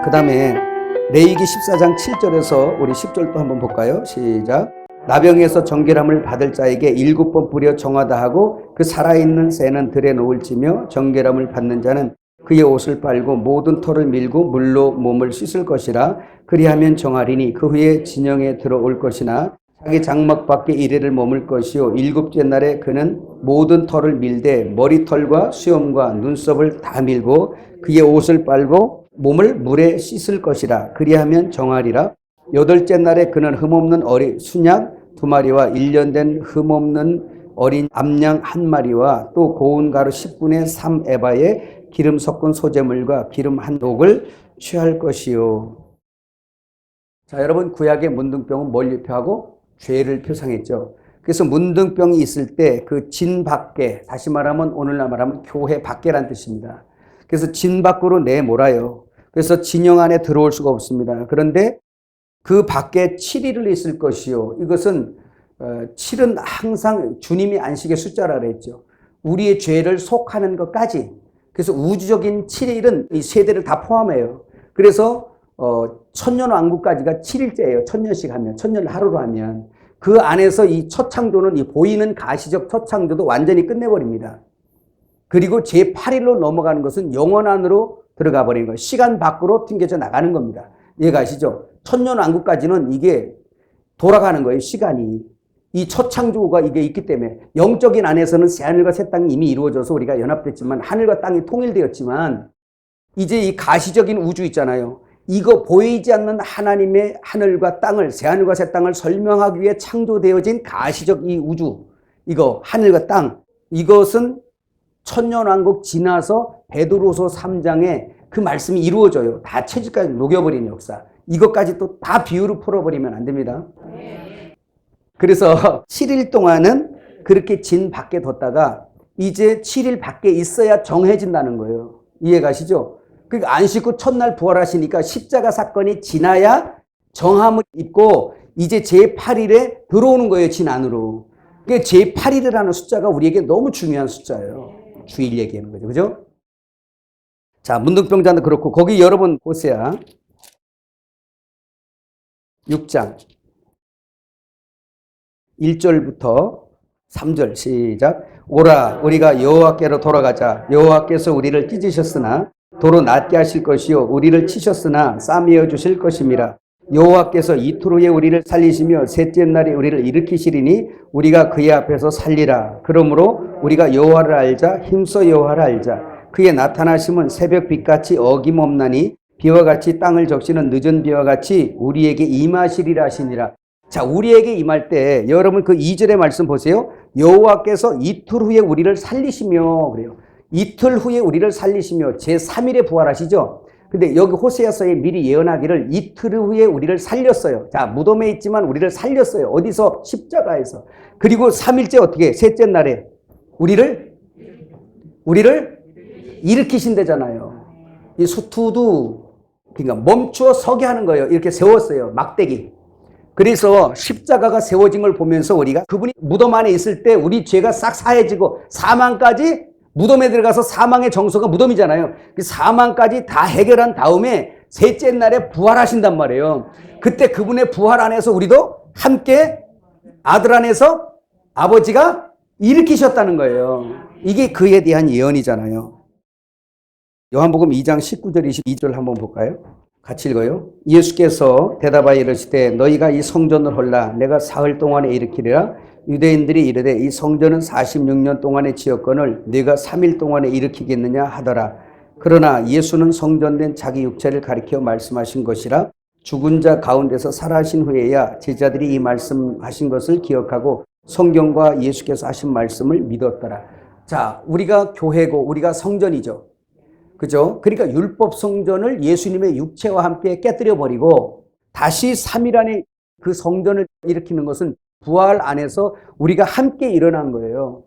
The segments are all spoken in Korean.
그 다음에 레위기 14장 7절에서 우리 10절도 한번 볼까요? 시작. 나병에서 정결함을 받을 자에게 7번 뿌려 정하다 하고 그 살아있는 새는 들에 놓을지며 정결함을 받는 자는 그의 옷을 빨고 모든 털을 밀고 물로 몸을 씻을 것이라. 그리하면 정하리니 그 후에 진영에 들어올 것이나 자기 장막 밖에 이래를 머물 것이요 7째 날에 그는 모든 털을 밀되 머리털과 수염과 눈썹을 다 밀고 그의 옷을 빨고 몸을 물에 씻을 것이라. 그리하면 정하리라. 8째 날에 그는 흠없는 어린 순양 2마리와 1년 된 흠없는 어린 암양 1마리와 또 고운 가루 10분의 3 에바에 기름 섞은 소재물과 기름 한 옥을 취할 것이요. 자, 여러분, 구약의 문둥병은 뭘 유표하고? 죄를 표상했죠. 그래서 문둥병이 있을 때 그 진 밖에, 다시 말하면 오늘날 말하면 교회 밖에란 뜻입니다. 그래서 진 밖으로 내몰아요. 그래서 진영 안에 들어올 수가 없습니다. 그런데 그 밖에 7일을 있을 것이요. 이것은 7은 항상 주님이 안식의 숫자라 그랬죠. 우리의 죄를 속하는 것까지. 그래서 우주적인 7일은 이 세대를 다 포함해요. 그래서 천년왕국까지가 7일째예요. 1000년씩 하면, 1000년을 하루로 하면. 그 안에서 이 첫 창조는 이 보이는 가시적 첫 창조도 완전히 끝내버립니다. 그리고 제8일로 넘어가는 것은 영원 안으로 들어가 버리는 거예요. 시간 밖으로 튕겨져 나가는 겁니다. 이해가시죠? 천년왕국까지는 이게 돌아가는 거예요. 시간이. 이 첫 창조가 이게 있기 때문에 영적인 안에서는 새하늘과 새 땅이 이미 이루어져서 우리가 연합됐지만 하늘과 땅이 통일되었지만 이제 이 가시적인 우주 있잖아요. 이거 보이지 않는 하나님의 하늘과 땅을 새하늘과 새 땅을 설명하기 위해 창조되어진 가시적 이 우주 이거 하늘과 땅 이것은 천년왕국 지나서 베드로서 3장에 그 말씀이 이루어져요. 다 체질까지 녹여버리는 역사. 이것까지 또 다 비유로 풀어버리면 안 됩니다. 그래서 7일 동안은 그렇게 진 밖에 뒀다가 이제 7일 밖에 있어야 정해진다는 거예요. 이해가시죠? 그러니까 안 씻고 첫날 부활하시니까 십자가 사건이 지나야 정함을 입고 이제 제8일에 들어오는 거예요. 진 안으로. 그러니까 제8일이라는 숫자가 우리에게 너무 중요한 숫자예요. 주일 얘기하는 거죠. 그죠? 자, 문둥병자도 그렇고 거기 여러분 호세아 6장 1절부터 3절 시작. 오라 우리가 여호와께로 돌아가자. 여호와께서 우리를 찢으셨으나 도로 낫게 하실 것이요 우리를 치셨으나 싸매어 주실 것임이라. 여호와께서 이틀 후에 우리를 살리시며 셋째 날에 우리를 일으키시리니 우리가 그의 앞에서 살리라. 그러므로 우리가 여호와를 알자. 힘써 여호와를 알자. 그의 나타나심은 새벽 빛같이 어김없나니 비와 같이 땅을 적시는 늦은 비와 같이 우리에게 임하시리라 하시니라. 자, 우리에게 임할 때 여러분 그 2절의 말씀 보세요. 여호와께서 이틀 후에 우리를 살리시며 그래요. 이틀 후에 우리를 살리시며 제3일에 부활하시죠. 근데 여기 호세아서에 미리 예언하기를 이틀 후에 우리를 살렸어요. 자, 무덤에 있지만 우리를 살렸어요. 어디서? 십자가에서. 그리고 3일째 어떻게? 셋째 날에 우리를 일으키신대잖아요. 이 수투도 그러니까 멈추어 서게 하는 거예요. 이렇게 세웠어요. 막대기. 그래서 십자가가 세워진 걸 보면서 우리가 그분이 무덤 안에 있을 때 우리 죄가 싹 사해지고 사망까지 무덤에 들어가서 사망의 정서가 무덤이잖아요. 그 사망까지 다 해결한 다음에 셋째 날에 부활하신단 말이에요. 그때 그분의 부활 안에서 우리도 함께 아들 안에서 아버지가 일으키셨다는 거예요. 이게 그에 대한 예언이잖아요. 요한복음 2장 19절 22절 한번 볼까요? 같이 읽어요. 예수께서 대답하여 이르시되 너희가 이 성전을 헐라 내가 사흘 동안에 일으키리라. 유대인들이 이르되 이 성전은 46년 동안에 지었거늘 네가 3일 동안에 일으키겠느냐 하더라. 그러나 예수는 성전된 자기 육체를 가리켜 말씀하신 것이라. 죽은 자 가운데서 살아신 후에야 제자들이 이 말씀하신 것을 기억하고 성경과 예수께서 하신 말씀을 믿었더라. 자, 우리가 교회고 우리가 성전이죠. 그죠? 그러니까 율법 성전을 예수님의 육체와 함께 깨뜨려 버리고 다시 3일 안에 그 성전을 일으키는 것은 부활 안에서 우리가 함께 일어난 거예요.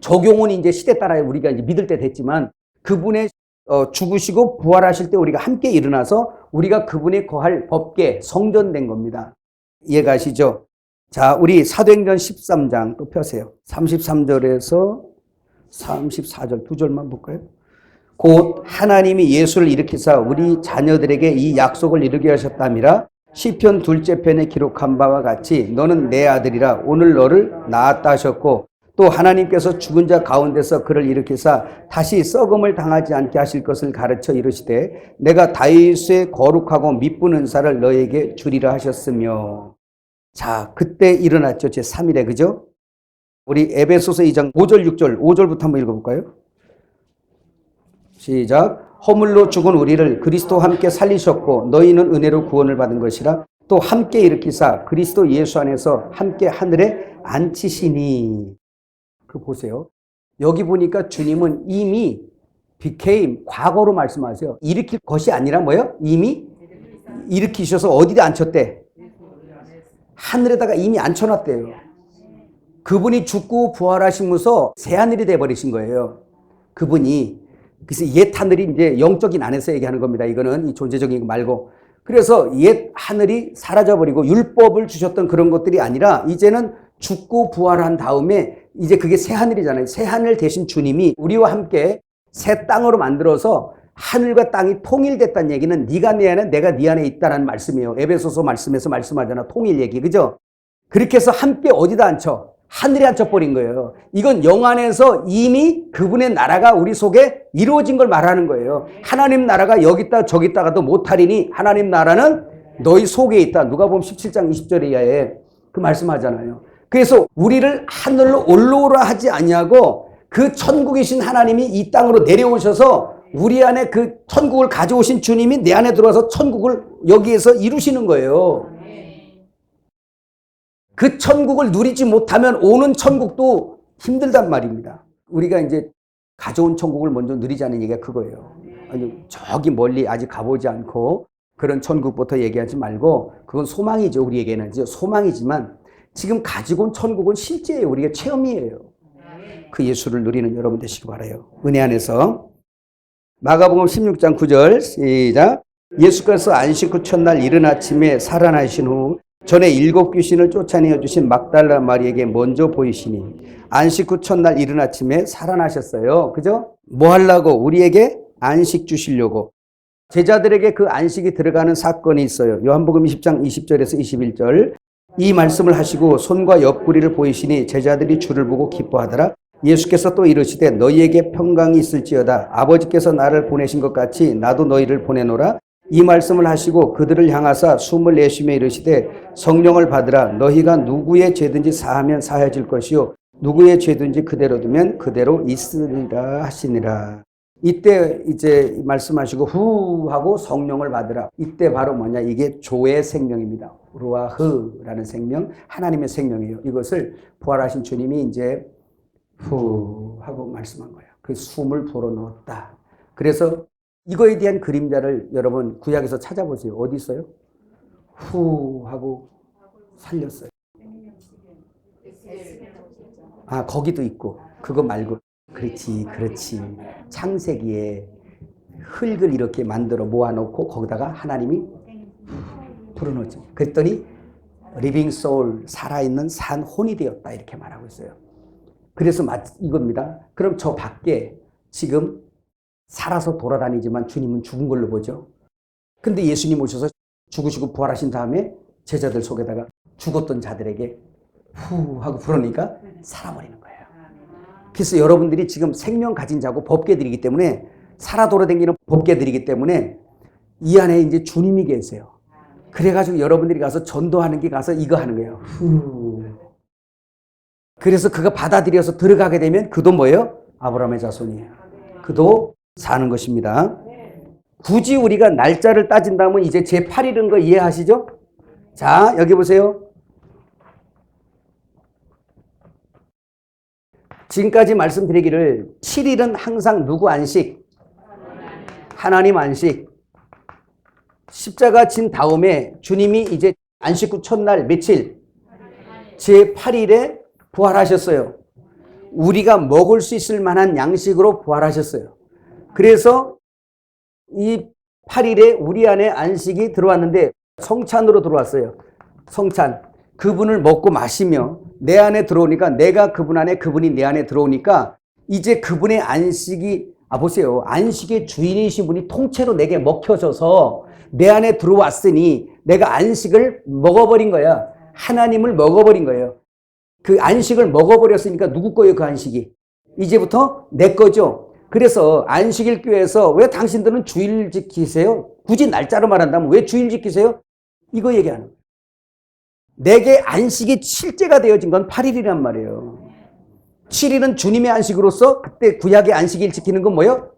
적용은 이제 시대 따라 우리가 이제 믿을 때 됐지만 그분의 죽으시고 부활하실 때 우리가 함께 일어나서 우리가 그분의 거할 법계 성전된 겁니다. 이해가시죠? 자, 우리 사도행전 13장 또 펴세요. 33절에서 34절 두 절만 볼까요? 곧 하나님이 예수를 일으키사 우리 자녀들에게 이 약속을 이루게 하셨답니다. 시편 2째 편에 기록한 바와 같이 너는 내 아들이라 오늘 너를 낳았다 하셨고 또 하나님께서 죽은 자 가운데서 그를 일으키사 다시 썩음을 당하지 않게 하실 것을 가르쳐 이르시되 내가 다윗의 거룩하고 미쁜 은사를 너에게 주리라 하셨으며. 자, 그때 일어났죠. 제3일에, 그죠? 우리 에베소서 2장 5절 6절 5절부터 한번 읽어볼까요? 시작. 허물로 죽은 우리를 그리스도와 함께 살리셨고 너희는 은혜로 구원을 받은 것이라. 또 함께 일으키사 그리스도 예수 안에서 함께 하늘에 앉히시니. 그 보세요. 여기 보니까 주님은 이미 became 과거로 말씀하세요. 일으킬 것이 아니라 뭐예요? 이미 일으키셔서 어디다 앉혔대? 하늘에다가 이미 앉혀놨대요. 그분이 죽고 부활하시면서 새하늘이 돼버리신 거예요. 그분이. 그래서 옛 하늘이 이제 영적인 안에서 얘기하는 겁니다. 이거는 이 존재적인 거 말고. 그래서 옛 하늘이 사라져버리고 율법을 주셨던 그런 것들이 아니라 이제는 죽고 부활한 다음에 이제 그게 새 하늘이잖아요. 새 하늘 대신 주님이 우리와 함께 새 땅으로 만들어서 하늘과 땅이 통일됐다는 얘기는 네가 내 안에 내가 네 안에 있다는 말씀이에요. 에베소서 말씀에서 말씀하잖아. 통일 얘기. 그죠? 그렇게 해서 함께 어디다 앉혀? 하늘에 앉혀버린 거예요. 이건 영 안에서 이미 그분의 나라가 우리 속에 이루어진 걸 말하는 거예요. 하나님 나라가 여기 있다 저기 있다가도 못하리니 하나님 나라는 너희 속에 있다. 누가복음 17장 20절 이하에 그 말씀하잖아요. 그래서 우리를 하늘로 올라오라 하지 아니하고 그 천국이신 하나님이 이 땅으로 내려오셔서 우리 안에 그 천국을 가져오신 주님이 내 안에 들어와서 천국을 여기에서 이루시는 거예요. 그 천국을 누리지 못하면 오는 천국도 힘들단 말입니다. 우리가 이제 가져온 천국을 먼저 누리자는 얘기가 그거예요. 아니, 저기 멀리 아직 가보지 않고 그런 천국부터 얘기하지 말고 그건 소망이죠. 우리에게는 소망이지만 지금 가지고 온 천국은 실제예요. 우리가 체험이에요. 그 예수를 누리는 여러분 되시기 바라요. 은혜 안에서. 마가복음 16장 9절 시작. 예수께서 안식 후 첫날 이른 아침에 살아나신 후 전에 7 귀신을 쫓아내어 주신 막달라 마리에게 먼저 보이시니 안식 후 첫날 이른 아침에 살아나셨어요. 그죠? 뭐 하려고? 우리에게 안식 주시려고. 제자들에게 그 안식이 들어가는 사건이 있어요. 요한복음 20장 20절에서 21절. 이 말씀을 하시고 손과 옆구리를 보이시니 제자들이 주를 보고 기뻐하더라. 예수께서 또 이르시되 너희에게 평강이 있을지어다. 아버지께서 나를 보내신 것 같이 나도 너희를 보내노라. 이 말씀을 하시고 그들을 향하사 숨을 내쉬며 이르시되 성령을 받으라. 너희가 누구의 죄든지 사하면 사해질 것이요 누구의 죄든지 그대로 두면 그대로 있으리라 하시니라. 이때 이제 말씀하시고 후 하고 성령을 받으라. 이때 바로 뭐냐? 이게 조의 생명입니다. 루아흐라는 생명, 하나님의 생명이에요. 이것을 부활하신 주님이 이제 후 하고 말씀한 거예요. 그 숨을 불어넣었다. 그래서 이거에 대한 그림자를 여러분 구약에서 찾아보세요. 어디 있어요? 후 하고 살렸어요. 아, 거기도 있고 그거 말고. 그렇지. 창세기에 흙을 이렇게 만들어 모아놓고 거기다가 하나님이 불어넣었죠. 그랬더니 리빙 소울, 살아있는 산 혼이 되었다 이렇게 말하고 있어요. 그래서 이겁니다. 그럼 저 밖에 지금 살아서 돌아다니지만 주님은 죽은 걸로 보죠. 근데 예수님 오셔서 죽으시고 부활하신 다음에 제자들 속에다가 죽었던 자들에게 후 하고 불어넣으니까 살아버리는 거예요. 그래서 여러분들이 지금 생명 가진 자고 법궤들이기 때문에 살아 돌아다니는 법궤들이기 때문에 이 안에 이제 주님이 계세요. 그래가지고 여러분들이 가서 전도하는 게 가서 이거 하는 거예요. 후. 그래서 그거 받아들여서 들어가게 되면 그도 뭐예요? 아브라함의 자손이에요. 그도 사는 것입니다. 굳이 우리가 날짜를 따진다면 이제 제8일인 거 이해하시죠? 자, 여기 보세요. 지금까지 말씀드리기를 7일은 항상 누구 안식? 하나님 안식. 십자가 진 다음에 주님이 이제 안식 후 첫날 며칠? 제8일에 부활하셨어요. 우리가 먹을 수 있을 만한 양식으로 부활하셨어요. 그래서 이 8일에 우리 안에 안식이 들어왔는데 성찬으로 들어왔어요. 성찬. 그분을 먹고 마시며 내 안에 들어오니까 내가 그분 안에 그분이 내 안에 들어오니까 이제 그분의 안식이 보세요. 안식의 주인이신 분이 통째로 내게 먹혀져서 내 안에 들어왔으니 내가 안식을 먹어버린 거야. 하나님을 먹어버린 거예요. 그 안식을 먹어버렸으니까 누구 거예요, 그 안식이? 이제부터 내 거죠. 그래서 안식일 교회에서 왜 당신들은 주일 지키세요? 굳이 날짜로 말한다면 왜 주일 지키세요? 이거 얘기하는 거예요. 내게 안식이 실제가 되어진 건 8일이란 말이에요. 7일은 주님의 안식으로서 그때 구약의 안식일 지키는 건 뭐예요?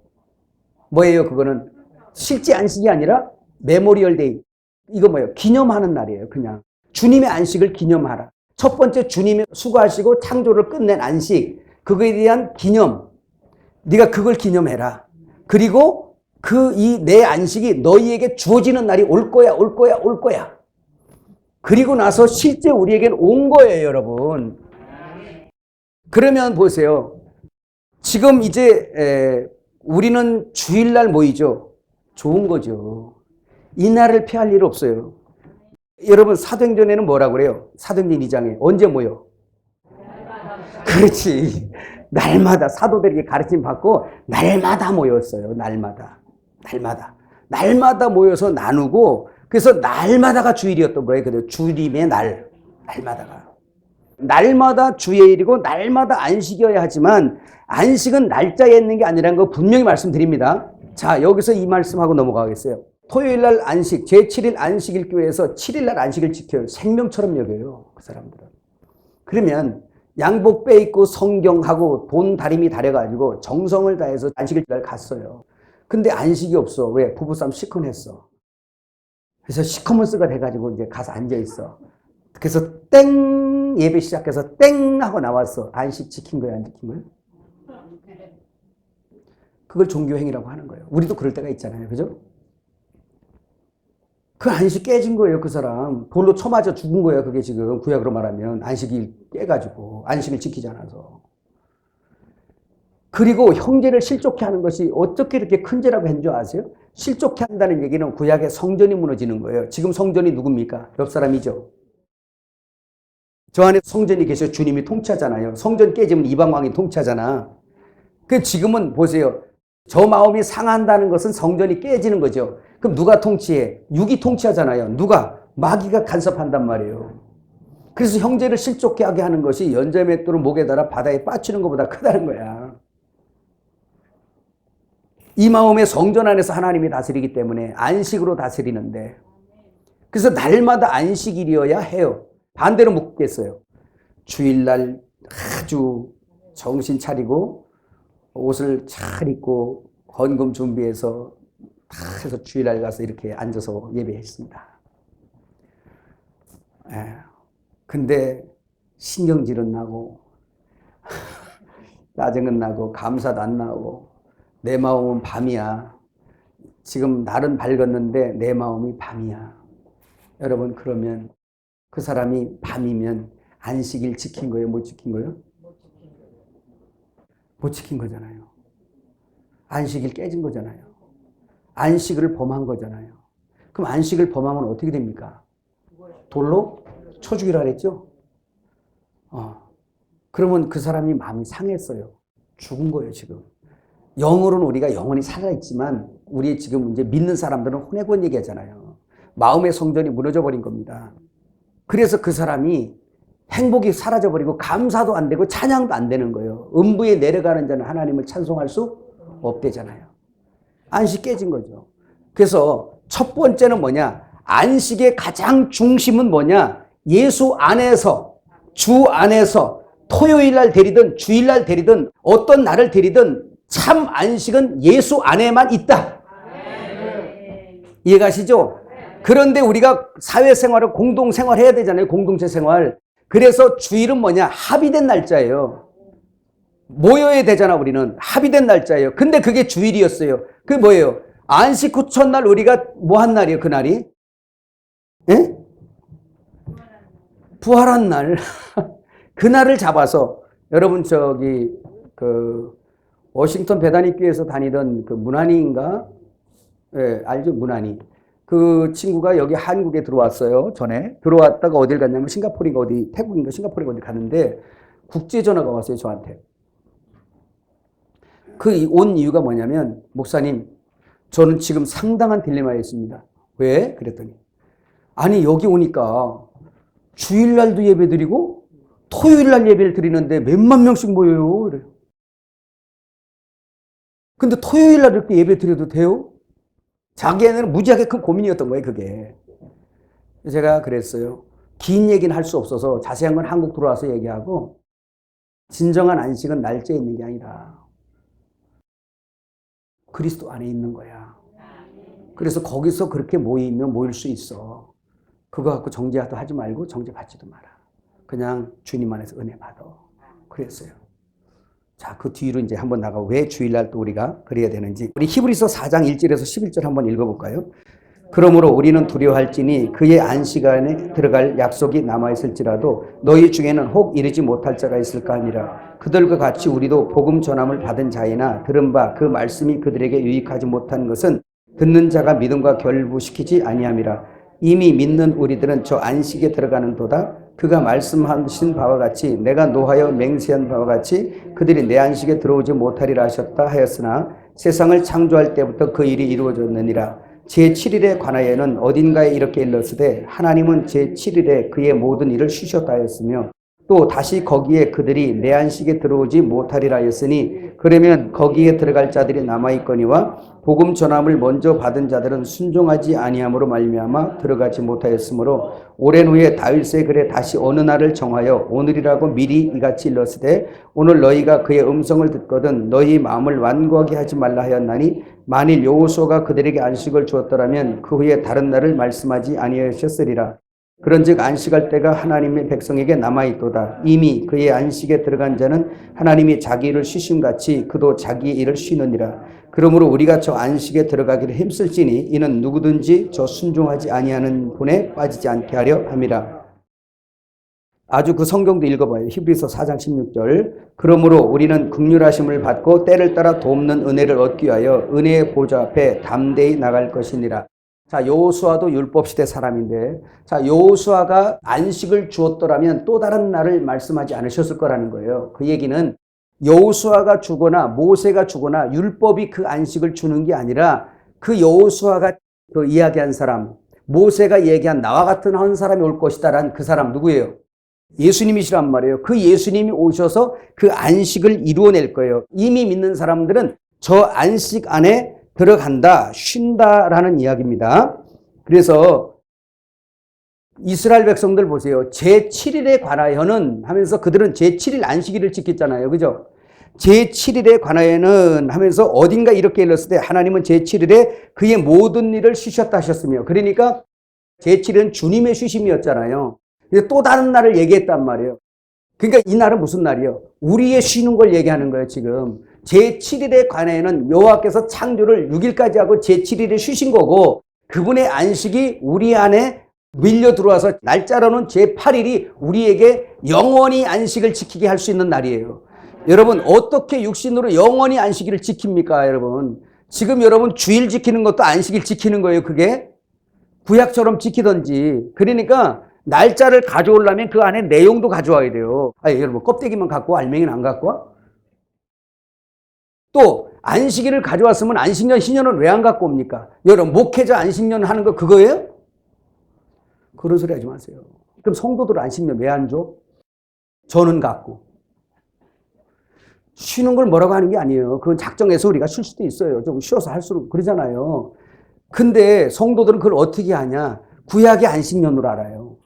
그거는 실제 안식이 아니라 메모리얼 데이. 이거 뭐예요? 기념하는 날이에요. 그냥 주님의 안식을 기념하라. 첫 번째 주님이 수고하시고 창조를 끝낸 안식, 그거에 대한 기념. 네가 그걸 기념해라. 그리고 이 내 안식이 너희에게 주어지는 날이 올 거야. 그리고 나서 실제 우리에게는 온 거예요, 여러분. 그러면 보세요. 지금 이제 우리는 주일날 모이죠. 좋은 거죠. 이 날을 피할 일 없어요. 여러분 사도행전에는 뭐라고 그래요? 사도행전 2장에 언제 모여? 그렇지. 날마다 사도들에게 가르침 받고 날마다 모였어요. 날마다 모여서 나누고, 그래서 날마다가 주일이었던 거예요. 그래서 주님의 날마다 주의 일이고 날마다 안식이어야 하지만 안식은 날짜에 있는 게 아니라는 거 분명히 말씀드립니다. 자, 여기서 이 말씀하고 넘어가겠어요. 토요일날 안식, 제7일 안식일 교회에서 7일날 안식을 지켜요. 생명처럼 여겨요, 그 사람들은. 그러면 양복 빼입고 성경하고 돈 다리미 다려가지고 정성을 다해서 안식일 날 갔어요. 근데 안식이 없어. 왜? 부부싸움 시큰했어. 그래서 시커먼스가 돼가지고 이제 가서 앉아있어. 그래서 땡! 예배 시작해서 땡! 하고 나왔어. 안식 지킨 거야, 안 지킨 거야? 그걸 종교행위라고 하는 거예요. 우리도 그럴 때가 있잖아요. 그죠? 그 안식 깨진 거예요, 그 사람. 돌로 쳐맞아 죽은 거예요, 그게 지금. 구약으로 말하면. 안식이 깨가지고. 안식을 지키지 않아서. 그리고 형제를 실족해 하는 것이 어떻게 이렇게 큰 죄라고 했는 줄 아세요? 실족해 한다는 얘기는 구약의 성전이 무너지는 거예요. 지금 성전이 누굽니까? 옆 사람이죠. 저 안에 성전이 계셔 주님이 통치하잖아요. 성전 깨지면 이방왕이 통치하잖아. 그 지금은 보세요. 저 마음이 상한다는 것은 성전이 깨지는 거죠. 그럼 누가 통치해? 육이 통치하잖아요. 누가? 마귀가 간섭한단 말이에요. 그래서 형제를 실족해 하게 하는 것이 연자맷돌을 목에 달아 바다에 빠치는 것보다 크다는 거야. 이 마음의 성전 안에서 하나님이 다스리기 때문에 안식으로 다스리는데, 그래서 날마다 안식일이어야 해요. 반대로 묻겠어요. 주일날 아주 정신 차리고 옷을 잘 입고 헌금 준비해서 다 해서 주일날 가서 이렇게 앉아서 예배했습니다. 근데 신경질은 나고 짜증은 나고 감사도 안 나고 내 마음은 밤이야. 지금 날은 밝았는데 내 마음이 밤이야. 여러분, 그러면 그 사람이 밤이면 안식일 지킨 거예요? 못 지킨 거예요? 못 지킨 거잖아요. 안식일 깨진 거잖아요. 안식을 범한 거잖아요. 그럼 안식을 범하면 어떻게 됩니까? 돌로 쳐 죽이라 그랬죠? 그러면 그 사람이 마음이 상했어요. 죽은 거예요, 지금. 영으로는 우리가 영원히 살아있지만 우리 지금 이제 믿는 사람들은 혼외권 얘기하잖아요. 마음의 성전이 무너져 버린 겁니다. 그래서 그 사람이 행복이 사라져버리고 감사도 안 되고 찬양도 안 되는 거예요. 음부에 내려가는 자는 하나님을 찬송할 수 없대잖아요. 안식 깨진 거죠. 그래서 첫 번째는 뭐냐? 안식의 가장 중심은 뭐냐? 예수 안에서, 주 안에서 토요일 날 데리든 주일 날 데리든 어떤 날을 데리든 참 안식은 예수 안에만 있다. 이해가시죠? 그런데 우리가 사회생활을 공동생활 해야 되잖아요. 공동체 생활. 그래서 주일은 뭐냐? 합의된 날짜예요. 모여야 되잖아, 우리는. 합의된 날짜예요. 근데 그게 주일이었어요. 그게 뭐예요? 안식 후 첫날 우리가 뭐 한 날이에요, 그날이? 예? 부활한 날. 그날을 잡아서, 여러분, 워싱턴 베다니 교회에서 다니던 그 문환이인가? 예, 알죠? 문환이. 그 친구가 여기 한국에 들어왔어요. 전에. 들어왔다가 어딜 갔냐면 싱가포르인가 어디, 태국인가 싱가포르인가 어디 갔는데 국제 전화가 왔어요, 저한테. 그 온 이유가 뭐냐면, 목사님, 저는 지금 상당한 딜레마에 있습니다. 왜? 그랬더니, 아니, 여기 오니까 주일날도 예배 드리고 토요일날 예배를 드리는데 몇만 명씩 모여요. 그래요. 근데 토요일날 이렇게 예배 드려도 돼요? 자기에는 무지하게 큰 고민이었던 거예요, 그게. 제가 그랬어요. 긴 얘기는 할 수 없어서 자세한 건 한국 들어와서 얘기하고, 진정한 안식은 날짜에 있는 게 아니라 그리스도 안에 있는 거야. 그래서 거기서 그렇게 모이면 모일 수 있어. 그거 갖고 정죄도 하지 말고 정죄 받지도 마라. 그냥 주님 안에서 은혜 받아. 그랬어요. 자, 그 뒤로 이제 한번 나가고 왜 주일날 또 우리가 그래야 되는지. 우리 히브리서 4장 1절에서 11절 한번 읽어볼까요? 그러므로 우리는 두려워할지니 그의 안식 안에 들어갈 약속이 남아있을지라도 너희 중에는 혹 이르지 못할 자가 있을까 하니라. 그들과 같이 우리도 복음 전함을 받은 자이나 들은 바 그 말씀이 그들에게 유익하지 못한 것은 듣는 자가 믿음과 결부시키지 아니함이라. 이미 믿는 우리들은 저 안식에 들어가는 도다. 그가 말씀하신 바와 같이 내가 노하여 맹세한 바와 같이 그들이 내 안식에 들어오지 못하리라 하셨다 하였으나 세상을 창조할 때부터 그 일이 이루어졌느니라. 제7일에 관하여는 어딘가에 이렇게 일렀으되 하나님은 제7일에 그의 모든 일을 쉬셨다 하였으며 또 다시 거기에 그들이 내 안식에 들어오지 못하리라 하였으니 그러면 거기에 들어갈 자들이 남아있거니와 복음 전함을 먼저 받은 자들은 순종하지 아니함으로 말미암아 들어가지 못하였으므로 오랜 후에 다윗의 글에 다시 어느 날을 정하여 오늘이라고 미리 이같이 일렀으되 오늘 너희가 그의 음성을 듣거든 너희 마음을 완고하게 하지 말라 하였나니 만일 여호수아가 그들에게 안식을 주었더라면 그 후에 다른 날을 말씀하지 아니하셨으리라. 그런즉 안식할 때가 하나님의 백성에게 남아있도다. 이미 그의 안식에 들어간 자는 하나님이 자기 일을 쉬심같이 그도 자기 일을 쉬느니라. 그러므로 우리가 저 안식에 들어가기를 힘쓸지니 이는 누구든지 저 순종하지 아니하는 분에 빠지지 않게 하려 함이라. 아주 그 성경도 읽어봐요. 히브리서 4장 16절. 그러므로 우리는 긍휼하심을 받고 때를 따라 돕는 은혜를 얻기 위하여 은혜의 보좌 앞에 담대히 나갈 것이니라. 자, 여호수아도 율법시대 사람인데, 자, 여호수아가 안식을 주었더라면 또 다른 날을 말씀하지 않으셨을 거라는 거예요. 그 얘기는 여호수아가 주거나 모세가 주거나 율법이 그 안식을 주는 게 아니라 그 여호수아가 그 이야기한 사람, 모세가 얘기한 나와 같은 한 사람이 올 것이다라는 그 사람 누구예요? 예수님이시란 말이에요. 그 예수님이 오셔서 그 안식을 이루어낼 거예요. 이미 믿는 사람들은 저 안식 안에 들어간다, 쉰다라는 이야기입니다. 그래서 이스라엘 백성들 보세요. 제7일에 관하여는 하면서 그들은 제7일 안식일을 지켰잖아요. 그죠? 제7일에 관하여는 하면서 어딘가 이렇게 일렀을 때 하나님은 제7일에 그의 모든 일을 쉬셨다 하셨으며 그러니까 제7일은 주님의 쉬심이었잖아요. 근데 또 다른 날을 얘기했단 말이에요. 그러니까 이 날은 무슨 날이에요? 우리의 쉬는 걸 얘기하는 거예요, 지금. 제7일에 관해는 여호와께서 창조를 6일까지 하고 제7일에 쉬신 거고 그분의 안식이 우리 안에 밀려 들어와서 날짜로는 제8일이 우리에게 영원히 안식을 지키게 할 수 있는 날이에요. 여러분 어떻게 육신으로 영원히 안식일을 지킵니까, 여러분? 지금 여러분 주일 지키는 것도 안식일 지키는 거예요, 그게. 구약처럼 지키든지. 그러니까 날짜를 가져오려면 그 안에 내용도 가져와야 돼요. 아니, 여러분 껍데기만 갖고 와? 알맹이는 안 갖고 와? 또 안식일을 가져왔으면 안식년, 신년은 왜 안 갖고 옵니까? 여러분 목회자 안식년 하는 거 그거예요? 그런 소리 하지 마세요. 그럼 성도들 안식년 왜 안 줘? 저는 갖고. 쉬는 걸 뭐라고 하는 게 아니에요. 그건 작정해서 우리가 쉴 수도 있어요. 좀 쉬어서 할수록 그러잖아요. 근데 성도들은 그걸 어떻게 하냐? 구약의 안식년으로 알아요.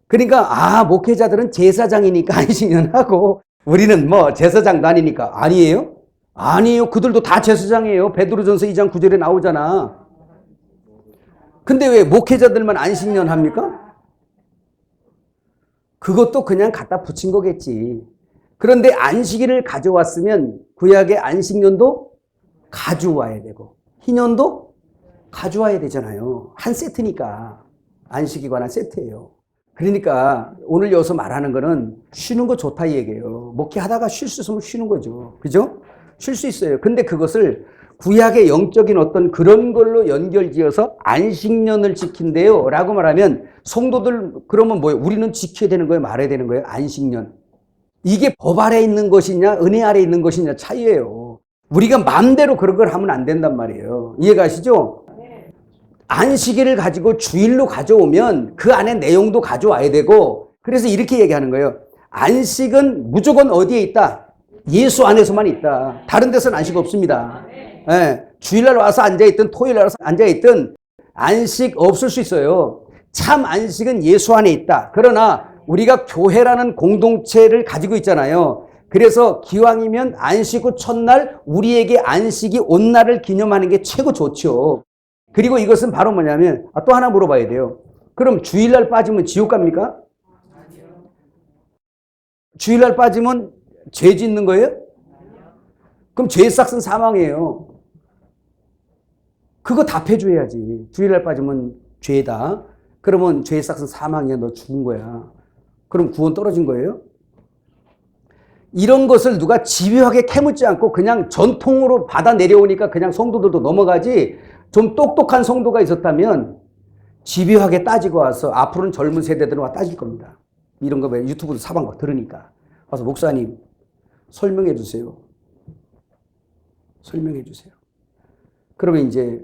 그러니까 목회자들은 제사장이니까 안식년 하고 우리는 뭐 제사장도 아니니까. 아니에요? 아니에요. 그들도 다 제사장이에요. 베드로전서 2장 9절에 나오잖아. 근데 왜 목회자들만 안식년 합니까? 그것도 그냥 갖다 붙인 거겠지. 그런데 안식일을 가져왔으면 구약의 안식년도 가져와야 되고 희년도 가져와야 되잖아요. 한 세트니까. 안식에 관한 세트예요. 그러니까 오늘 여기서 말하는 거는 쉬는 거 좋다 이 얘기예요. 목회하다가 쉴 수 있으면 쉬는 거죠. 그죠? 쉴 수 있어요. 근데 그것을 구약의 영적인 어떤 그런 걸로 연결지어서 안식년을 지킨대요 라고 말하면 성도들 그러면 뭐예요? 우리는 지켜야 되는 거예요? 말해야 되는 거예요? 안식년. 이게 법 아래 있는 것이냐 은혜 아래 있는 것이냐 차이예요. 우리가 마음대로 그런 걸 하면 안 된단 말이에요. 이해가시죠? 안식일을 가지고 주일로 가져오면 그 안에 내용도 가져와야 되고, 그래서 이렇게 얘기하는 거예요. 안식은 무조건 어디에 있다? 예수 안에서만 있다. 다른 데서는 안식 없습니다. 예, 주일날 와서 앉아있든 토요일날 와서 앉아있든 안식 없을 수 있어요. 참 안식은 예수 안에 있다. 그러나 우리가 교회라는 공동체를 가지고 있잖아요. 그래서 기왕이면 안식 후 첫날 우리에게 안식이 온 날을 기념하는 게 최고 좋죠. 그리고 이것은 바로 뭐냐면 또 하나 물어봐야 돼요. 그럼 주일날 빠지면 지옥 갑니까? 주일날 빠지면 죄 짓는 거예요? 그럼 죄의 삭은 사망이에요. 그거 답해줘야지. 주일날 빠지면 죄다. 그러면 죄의 삭은 사망이야. 너 죽은 거야. 그럼 구원 떨어진 거예요? 이런 것을 누가 집요하게 캐묻지 않고 그냥 전통으로 받아 내려오니까 그냥 성도들도 넘어가지, 좀 똑똑한 성도가 있었다면 집요하게 따지고 와서 앞으로는 젊은 세대들은 와 따질 겁니다. 이런 거 유튜브도 사방 막 들으니까 와서 목사님 설명해 주세요. 설명해 주세요. 그러면 이제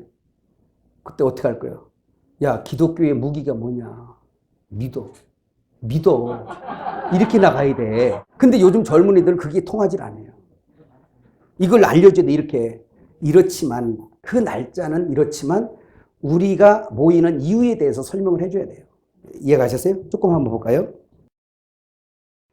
그때 어떻게 할 거예요? 야, 기독교의 무기가 뭐냐? 믿어. 이렇게 나가야 돼. 근데 요즘 젊은이들은 그게 통하질 않아요. 이걸 알려줘야 돼. 이렇지만 그 날짜는 이렇지만 우리가 모이는 이유에 대해서 설명을 해줘야 돼요. 이해가셨어요? 조금 한번 볼까요?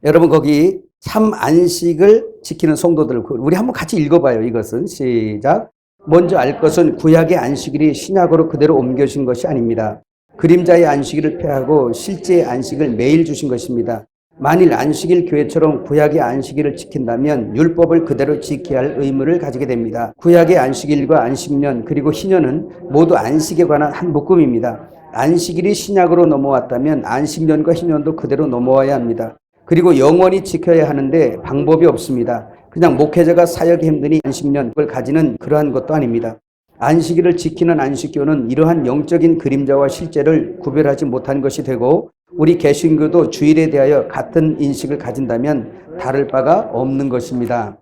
여러분 거기 참 안식을 지키는 성도들, 우리 한번 같이 읽어봐요. 이것은 시작. 먼저 알 것은 구약의 안식일이 신약으로 그대로 옮겨진 것이 아닙니다. 그림자의 안식일을 폐하고 실제의 안식을 매일 주신 것입니다. 만일 안식일 교회처럼 구약의 안식일을 지킨다면 율법을 그대로 지켜야 할 의무를 가지게 됩니다. 구약의 안식일과 안식년 그리고 희년은 모두 안식에 관한 한 묶음입니다. 안식일이 신약으로 넘어왔다면 안식년과 희년도 그대로 넘어와야 합니다. 그리고 영원히 지켜야 하는데 방법이 없습니다. 그냥 목회자가 사역이 힘드니 안식년을 가지는 그러한 것도 아닙니다. 안식일을 지키는 안식교는 이러한 영적인 그림자와 실제를 구별하지 못한 것이 되고, 우리 개신교도 주일에 대하여 같은 인식을 가진다면 다를 바가 없는 것입니다.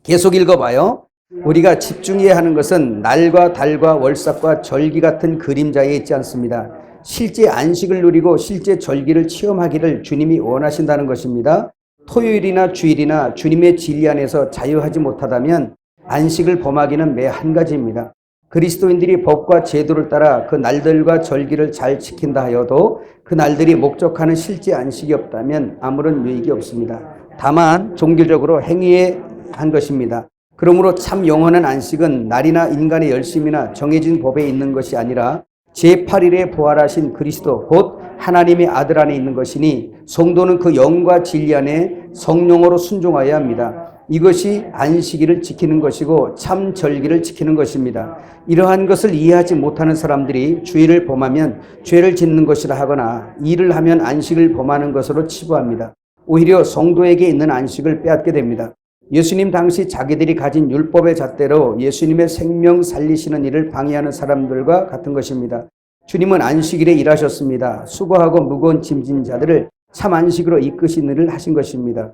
계속 읽어봐요. 우리가 집중해야 하는 것은 날과 달과 월삭과 절기 같은 그림자에 있지 않습니다. 실제 안식을 누리고 실제 절기를 체험하기를 주님이 원하신다는 것입니다. 토요일이나 주일이나 주님의 진리 안에서 자유하지 못하다면 안식을 범하기는 매 한 가지입니다. 그리스도인들이 법과 제도를 따라 그 날들과 절기를 잘 지킨다 하여도 그 날들이 목적하는 실제 안식이 없다면 아무런 유익이 없습니다. 다만 종교적으로 행위에 한 것입니다. 그러므로 참 영원한 안식은 날이나 인간의 열심이나 정해진 법에 있는 것이 아니라 제8일에 부활하신 그리스도 곧 하나님의 아들 안에 있는 것이니, 성도는 그 영과 진리 안에 성령으로 순종하여야 합니다. 이것이 안식일을 지키는 것이고 참 절기를 지키는 것입니다. 이러한 것을 이해하지 못하는 사람들이 주일을 범하면 죄를 짓는 것이라 하거나 일을 하면 안식을 범하는 것으로 치부합니다. 오히려 성도에게 있는 안식을 빼앗게 됩니다. 예수님 당시 자기들이 가진 율법의 잣대로 예수님의 생명 살리시는 일을 방해하는 사람들과 같은 것입니다. 주님은 안식일에 일하셨습니다. 수고하고 무거운 짐진 자들을 참 안식으로 이끄신 일을 하신 것입니다.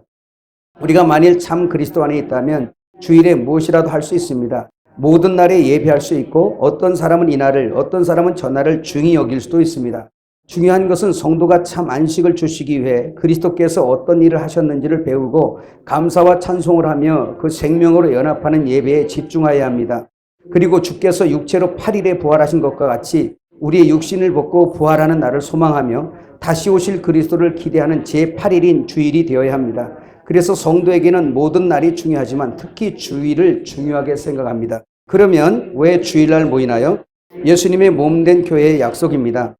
우리가 만일 참 그리스도 안에 있다면 주일에 무엇이라도 할 수 있습니다. 모든 날에 예배할 수 있고 어떤 사람은 이 날을, 어떤 사람은 저 날을 중히 여길 수도 있습니다. 중요한 것은 성도가 참 안식을 주시기 위해 그리스도께서 어떤 일을 하셨는지를 배우고 감사와 찬송을 하며 그 생명으로 연합하는 예배에 집중해야 합니다. 그리고 주께서 육체로 8일에 부활하신 것과 같이 우리의 육신을 벗고 부활하는 날을 소망하며 다시 오실 그리스도를 기대하는 제8일인 주일이 되어야 합니다. 그래서 성도에게는 모든 날이 중요하지만 특히 주일을 중요하게 생각합니다. 그러면 왜 주일날 모이나요? 예수님의 몸된 교회의 약속입니다.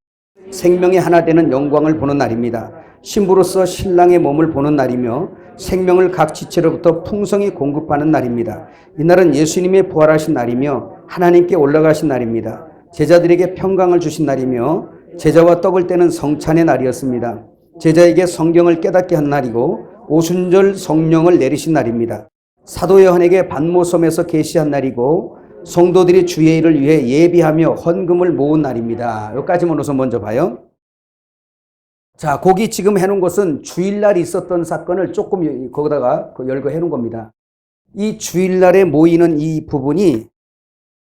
생명이 하나 되는 영광을 보는 날입니다. 신부로서 신랑의 몸을 보는 날이며 생명을 각 지체로부터 풍성히 공급하는 날입니다. 이날은 예수님의 부활하신 날이며 하나님께 올라가신 날입니다. 제자들에게 평강을 주신 날이며 제자와 떡을 떼는 성찬의 날이었습니다. 제자에게 성경을 깨닫게 한 날이고 오순절 성령을 내리신 날입니다. 사도 요한에게 반모섬에서 계시한 날이고 성도들이 주의 일을 위해 예비하며 헌금을 모은 날입니다. 여기까지만 우선 먼저 봐요. 자, 거기 지금 해놓은 것은 주일날 있었던 사건을 조금 거기다가 열거 해놓은 겁니다. 이 주일날에 모이는 이 부분이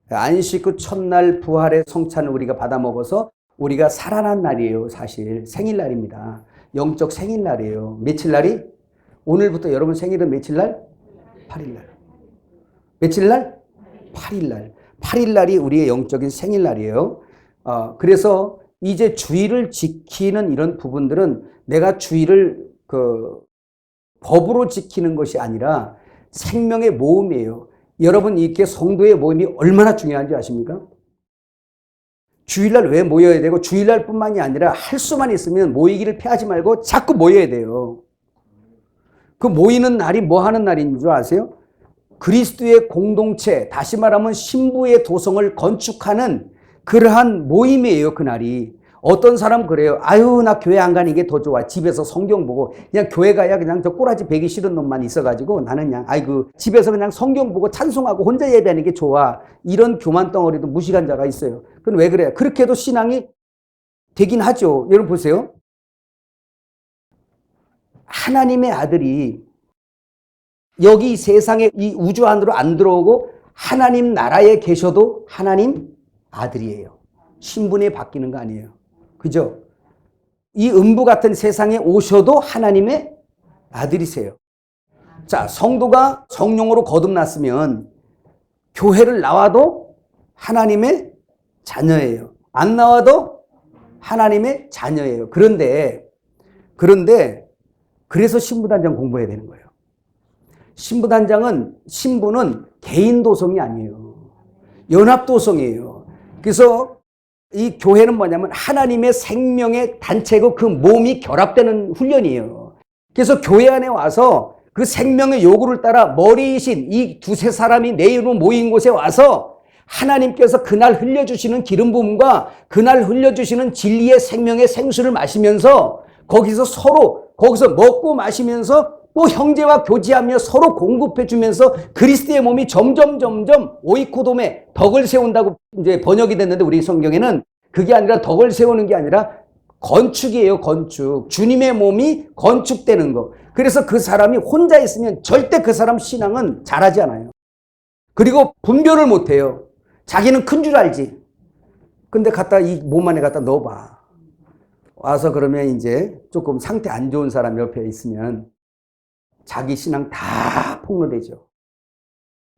안식 후 첫날 부활의 성찬을 우리가 받아 먹어서 우리가 살아난 날이에요. 사실 생일날입니다. 영적 생일날이에요. 며칠 날이? 오늘부터 여러분 생일은 며칠 날? 8일날. 며칠 날? 8일날. 8일날이 우리의 영적인 생일날이에요. 그래서 이제 주일을 지키는 이런 부분들은 내가 주일을 법으로 지키는 것이 아니라 생명의 모험이에요. 여러분 이렇게 성도의 모임이 얼마나 중요한지 아십니까? 주일날 왜 모여야 되고 주일날 뿐만이 아니라 할 수만 있으면 모이기를 피하지 말고 자꾸 모여야 돼요. 그 모이는 날이 뭐 하는 날인 줄 아세요? 그리스도의 공동체, 다시 말하면 신부의 도성을 건축하는 그러한 모임이에요, 그날이. 어떤 사람 그래요. 아유, 나 교회 안 가는 게 더 좋아. 집에서 성경 보고. 그냥 교회 가야 그냥 저 꼬라지 베기 싫은 놈만 있어가지고 나는 그냥, 집에서 그냥 성경 보고 찬송하고 혼자 예배하는 게 좋아. 이런 교만 덩어리도 무식한 자가 있어요. 그럼 왜 그래요? 그렇게 해도 신앙이 되긴 하죠. 여러분 보세요. 하나님의 아들이 여기 세상에 이 우주 안으로 안 들어오고 하나님 나라에 계셔도 하나님 아들이에요. 신분이 바뀌는 거 아니에요. 그죠? 이 음부 같은 세상에 오셔도 하나님의 아들이세요. 자, 성도가 성령으로 거듭났으면 교회를 나와도 하나님의 자녀예요. 안 나와도 하나님의 자녀예요. 그런데 그래서 신부단장 공부해야 되는 거예요. 신부는 개인 도성이 아니에요. 연합 도성이에요. 그래서 이 교회는 뭐냐면 하나님의 생명의 단체고 그 몸이 결합되는 훈련이에요. 그래서 교회 안에 와서 그 생명의 요구를 따라 머리이신 이 두세 사람이 내 이름으로 모인 곳에 와서 하나님께서 그날 흘려주시는 기름 부음과 그날 흘려주시는 진리의 생명의 생수를 마시면서 거기서 먹고 마시면서 또 형제와 교제하며 서로 공급해 주면서 그리스도의 몸이 점점 오이코돔에 덕을 세운다고 이제 번역이 됐는데 우리 성경에는 그게 아니라 덕을 세우는 게 아니라 건축이에요. 건축. 주님의 몸이 건축되는 거. 그래서 그 사람이 혼자 있으면 절대 그 사람 신앙은 잘하지 않아요. 그리고 분별을 못 해요. 자기는 큰 줄 알지. 근데 이 몸 안에 갖다 넣어봐. 와서 그러면 이제 조금 상태 안 좋은 사람 옆에 있으면 자기 신앙 다 폭로되죠.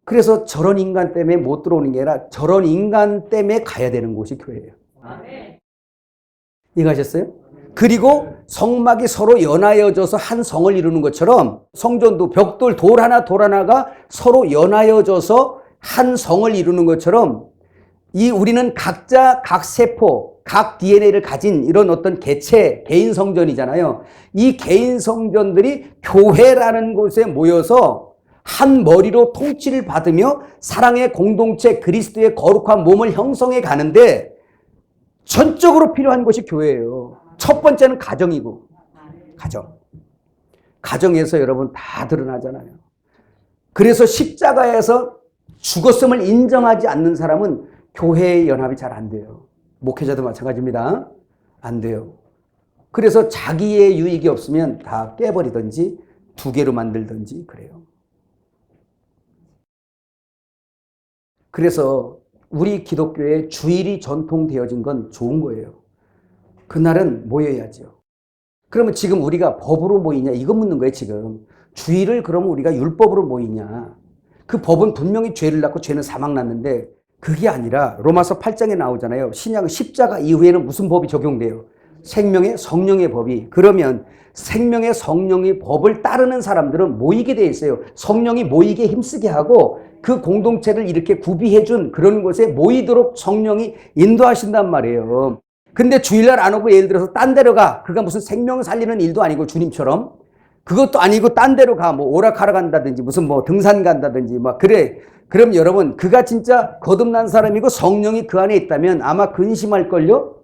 그래서 저런 인간 때문에 못 들어오는 게 아니라 저런 인간 때문에 가야 되는 곳이 교회예요. 이해하셨어요? 그리고 성막이 서로 연하여져서 한 성을 이루는 것처럼 성전도 벽돌 돌 하나가 서로 연하여져서 한 성을 이루는 것처럼 우리는 각자 각 세포, 각 DNA를 가진 이런 어떤 개체, 개인 성전이잖아요. 이 개인 성전들이 교회라는 곳에 모여서 한 머리로 통치를 받으며 사랑의 공동체 그리스도의 거룩한 몸을 형성해 가는데 전적으로 필요한 것이 교회예요. 첫 번째는 가정이고, 가정에서 여러분 다 드러나잖아요. 그래서 십자가에서 죽었음을 인정하지 않는 사람은 교회의 연합이 잘 안 돼요. 목회자도 마찬가지입니다. 안 돼요. 그래서 자기의 유익이 없으면 다 깨버리든지 두 개로 만들든지 그래요. 그래서 우리 기독교의 주일이 전통되어진 건 좋은 거예요. 그날은 모여야죠. 그러면 지금 우리가 법으로 모이냐 이거 묻는 거예요. 지금 주일을 그러면 우리가 율법으로 모이냐. 그 법은 분명히 죄를 낳고 죄는 사망 낳는데 그게 아니라 로마서 8장에 나오잖아요. 신약 십자가 이후에는 무슨 법이 적용돼요? 생명의 성령의 법이. 그러면 생명의 성령의 법을 따르는 사람들은 모이게 돼 있어요. 성령이 모이게 힘쓰게 하고 그 공동체를 이렇게 구비해 준 그런 곳에 모이도록 성령이 인도하신단 말이에요. 근데 주일날 안 오고 예를 들어서 딴 데로 가. 그가 무슨 생명 살리는 일도 아니고 주님처럼. 그것도 아니고 딴 데로 가. 뭐 오락하러 간다든지 무슨 뭐 등산 간다든지 막 그래. 그럼 여러분 그가 진짜 거듭난 사람이고 성령이 그 안에 있다면 아마 근심할걸요?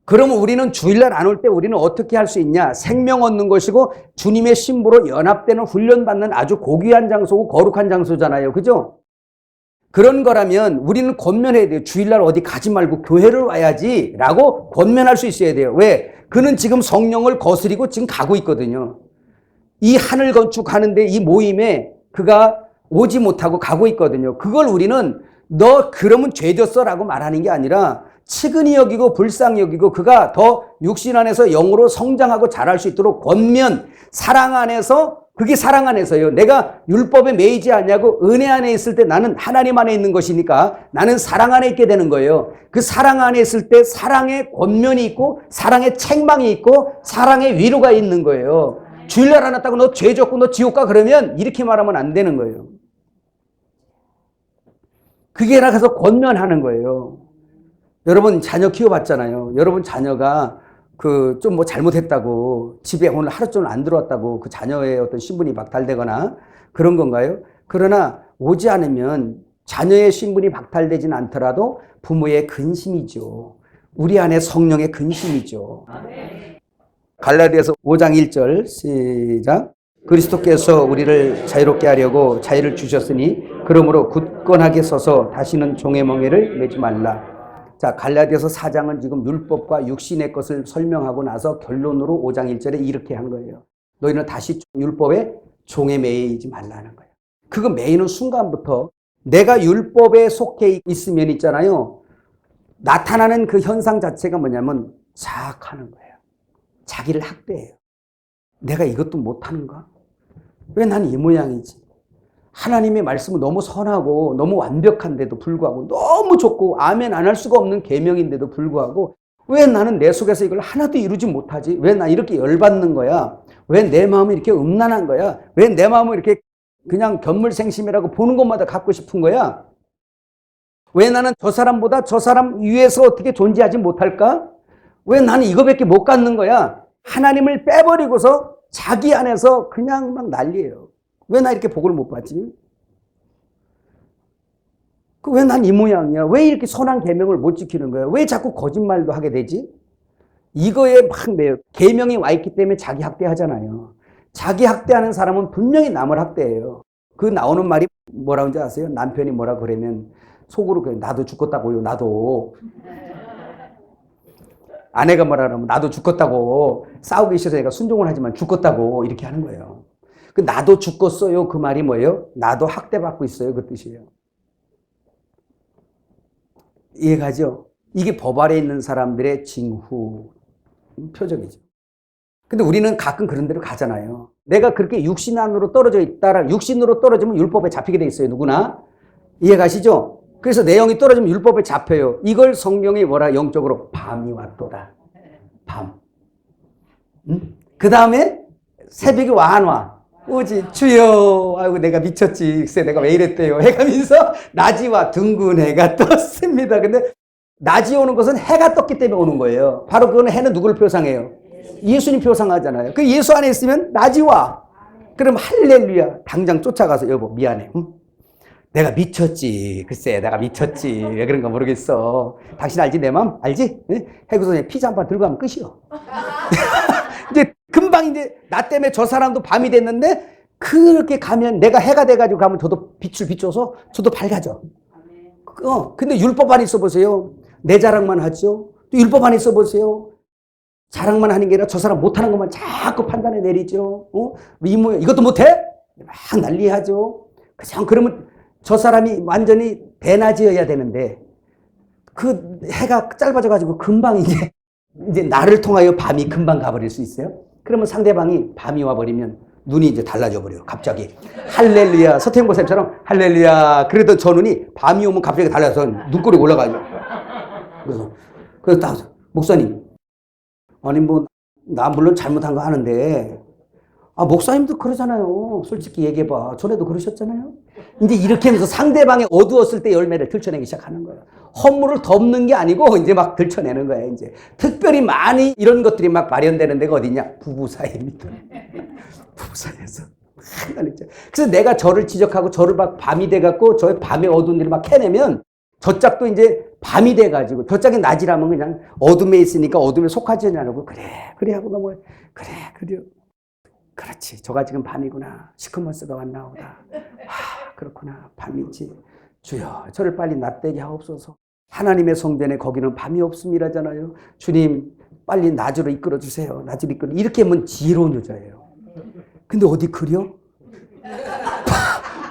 그러면 우리는 주일날 안 올 때 우리는 어떻게 할 수 있냐? 생명 얻는 것이고 주님의 신부로 연합되는 훈련받는 아주 고귀한 장소고 거룩한 장소잖아요. 그죠? 그런 거라면 우리는 권면해야 돼요. 주일날 어디 가지 말고 교회를 와야지 라고 권면할 수 있어야 돼요. 왜? 그는 지금 성령을 거스리고 지금 가고 있거든요. 이 하늘 건축하는데 이 모임에 그가 오지 못하고 가고 있거든요. 그걸 우리는 너 그러면 죄졌어 라고 말하는 게 아니라 측은히 여기고 불쌍히 여기고 그가 더 육신 안에서 영으로 성장하고 자랄 수 있도록 권면, 사랑 안에서, 그게 사랑 안에서요. 내가 율법에 매이지 않냐고 은혜 안에 있을 때 나는 하나님 안에 있는 것이니까 나는 사랑 안에 있게 되는 거예요. 그 사랑 안에 있을 때 사랑의 권면이 있고 사랑의 책망이 있고 사랑의 위로가 있는 거예요. 주일날 안 왔다고 너 죄 졌고 너 지옥 가 그러면 이렇게 말하면 안 되는 거예요. 그게 나가서 권면하는 거예요. 여러분 자녀 키워봤잖아요. 여러분 자녀가 그 좀 뭐 잘못했다고 집에 오늘 하루 종일 안 들어왔다고 그 자녀의 어떤 신분이 박탈되거나 그런 건가요? 그러나 오지 않으면 자녀의 신분이 박탈되지는 않더라도 부모의 근심이죠. 우리 안에 성령의 근심이죠. 갈라디아서 5장 1절 시작. 그리스도께서 우리를 자유롭게 하려고 자유를 주셨으니 그러므로 굳건하게 서서 다시는 종의 멍에를 매지 말라. 자, 갈라디아서 4장은 지금 율법과 육신의 것을 설명하고 나서 결론으로 5장 1절에 이렇게 한 거예요. 너희는 다시 율법에 종에 매이지 말라는 거예요. 그거 매이는 순간부터 내가 율법에 속해 있으면 있잖아요. 나타나는 그 현상 자체가 뭐냐면 자학하는 거예요. 자기를 학대해요. 내가 이것도 못하는가? 왜 난 이 모양이지? 하나님의 말씀은 너무 선하고 너무 완벽한데도 불구하고 너무 좋고 아멘 안 할 수가 없는 계명인데도 불구하고 왜 나는 내 속에서 이걸 하나도 이루지 못하지? 왜 나 이렇게 열받는 거야? 왜 내 마음이 이렇게 음란한 거야? 왜 내 마음을 이렇게 그냥 견물생심이라고 보는 것마다 갖고 싶은 거야? 왜 나는 저 사람보다 저 사람 위에서 어떻게 존재하지 못할까? 왜 나는 이거밖에 못 갖는 거야? 하나님을 빼버리고서 자기 안에서 그냥 막 난리예요. 왜 나 이렇게 복을 못 받지? 왜 난 이 모양이야? 왜 이렇게 선한 계명을 못 지키는 거야? 왜 자꾸 거짓말도 하게 되지? 이거에 막 매요. 계명이 와 있기 때문에 자기 학대하잖아요. 자기 학대하는 사람은 분명히 남을 학대해요. 그 나오는 말이 뭐라고 하는지 아세요? 남편이 뭐라 그러면 속으로 그래, 나도 죽겠다고요. 나도. 아내가 뭐라 그러면 나도 죽겠다고. 싸우기 싫어서 내가 순종을 하지만 죽겠다고 이렇게 하는 거예요. 그 나도 죽겠어요. 그 말이 뭐예요? 나도 학대받고 있어요. 그 뜻이에요. 이해가죠? 이게 법 아래 있는 사람들의 징후 표적이죠. 근데 우리는 가끔 그런 데로 가잖아요. 내가 그렇게 육신 안으로 떨어져 있다라 육신으로 떨어지면 율법에 잡히게 돼 있어요. 누구나. 이해가시죠? 그래서 내 영이 떨어지면 율법에 잡혀요. 이걸 성경이 뭐라 영적으로 밤이 왔도다. 밤. 응? 그 다음에 새벽이 와 안 와? 오지. 주여. 아이고 내가 미쳤지. 글쎄 내가 왜 이랬대요. 해가면서 낮이 와 둥근 해가 떴습니다. 근데 낮이 오는 것은 해가 떴기 때문에 오는 거예요. 바로 그건 해는 누구를 표상해요? 예수님 표상하잖아요. 그 예수 안에 있으면 낮이 와. 그럼 할렐루야. 당장 쫓아가서 여보 미안해. 응? 내가 미쳤지. 글쎄 내가 미쳤지. 왜 그런가 모르겠어. 당신 알지 내 마음? 알지? 응? 해고서 피자 한 판 들고 가면 끝이요. 이제 금방 이제 나 때문에 저 사람도 밤이 됐는데 그렇게 가면 내가 해가 돼가지고 가면 저도 빛을 비춰서 저도 밝아져. 근데 율법 안에 있어 보세요. 내 자랑만 하죠. 또 율법 안에 있어 보세요. 자랑만 하는 게 아니라 저 사람 못하는 것만 자꾸 판단해 내리죠. 이 모양 이것도 못해? 막 난리하죠. 그러면 저 사람이 완전히 대낮이어야 되는데 그 해가 짧아져가지고 금방 이제 나를 통하여 밤이 금방 가버릴 수 있어요. 그러면 상대방이 밤이 와버리면 눈이 이제 달라져 버려요. 갑자기 할렐루야 서태웅 목사님처럼 할렐루야 그러던 저 눈이 밤이 오면 갑자기 달라서 눈꼬리 올라가요. 그래서 딱 목사님 아니 뭐 나 물론 잘못한 거 하는데 목사님도 그러잖아요. 솔직히 얘기해봐. 전에도 그러셨잖아요. 이제 이렇게 하면서 상대방이 어두웠을 때 열매를 들춰내기 시작하는 거예요. 허물을 덮는 게 아니고 이제 막 들춰내는 거예요. 이제 특별히 많이 이런 것들이 막 마련되는 데가 어디냐? 부부 사이입니다. 부부 사이에서. 그래서 내가 저를 지적하고 저를 막 밤이 돼갖고 저의 밤의 어두운 일을 막 캐내면 저 짝도 이제 밤이 돼가지고 저 짝이 낮이라면 그냥 어둠에 있으니까 어둠에 속하지 않냐고 그래 하고 넘어요. 그래. 그렇지. 저가 지금 밤이구나. 시커먼스가 왔나 보다. 그렇구나. 밤이지. 주여 저를 빨리 낫되게 하옵소서. 하나님의 성전에 거기는 밤이 없음이라잖아요. 주님 빨리 낮으로 이끌어 주세요. 낮으로 이끌어. 이렇게 하면 지혜로운 여자예요. 근데 어디 그려?